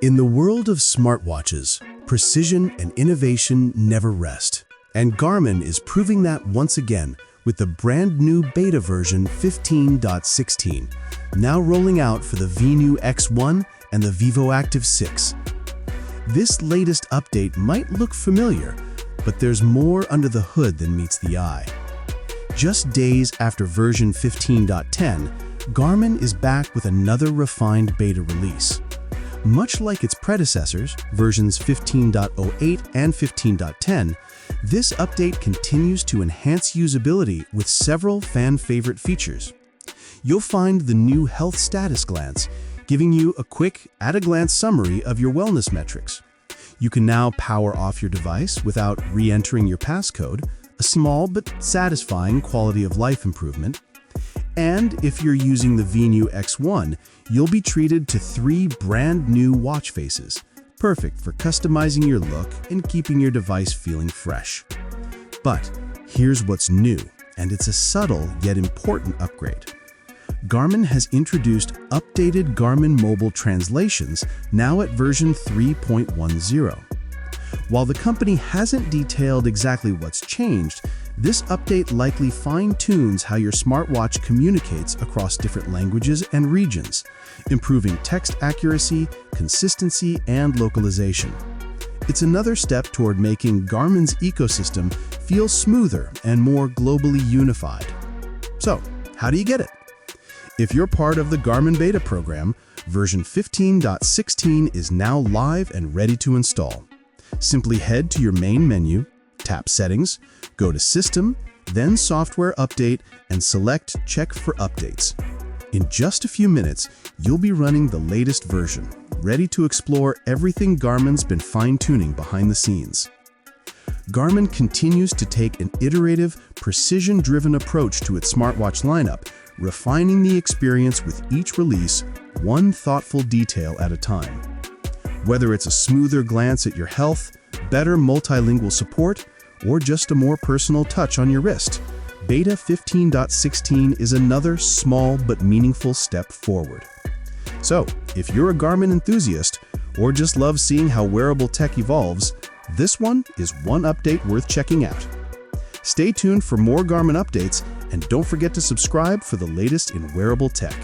In the world of smartwatches, precision and innovation never rest. And Garmin is proving that once again with the brand new beta version 15.16, now rolling out for the Venu X1 and the Vivoactive 6. This latest update might look familiar, but there's more under the hood than meets the eye. Just days after version 15.10, Garmin is back with another refined beta release. Much like its predecessors, versions 15.08 and 15.10, this update continues to enhance usability with several fan-favorite features. You'll find the new Health Status Glance, giving you a quick, at-a-glance summary of your wellness metrics. You can now power off your device without re-entering your passcode, a small but satisfying quality of life improvement. And if you're using the Venu X1, you'll be treated to 3 brand new watch faces, perfect for customizing your look and keeping your device feeling fresh. But here's what's new, and it's a subtle yet important upgrade. Garmin has introduced updated Garmin mobile translations now at version 3.10. While the company hasn't detailed exactly what's changed, this update likely fine-tunes how your smartwatch communicates across different languages and regions, improving text accuracy, consistency, and localization. It's another step toward making Garmin's ecosystem feel smoother and more globally unified. So, how do you get it? If you're part of the Garmin Beta Program, version 15.16 is now live and ready to install. Simply head to your main menu, tap Settings, go to System, then Software Update, and select Check for Updates. In just a few minutes, you'll be running the latest version, ready to explore everything Garmin's been fine-tuning behind the scenes. Garmin continues to take an iterative, precision-driven approach to its smartwatch lineup, refining the experience with each release, one thoughtful detail at a time. Whether it's a smoother glance at your health, better multilingual support, or just a more personal touch on your wrist, Beta 15.16 is another small but meaningful step forward. So, if you're a Garmin enthusiast, or just love seeing how wearable tech evolves, this one is one update worth checking out. Stay tuned for more Garmin updates, and don't forget to subscribe for the latest in wearable tech.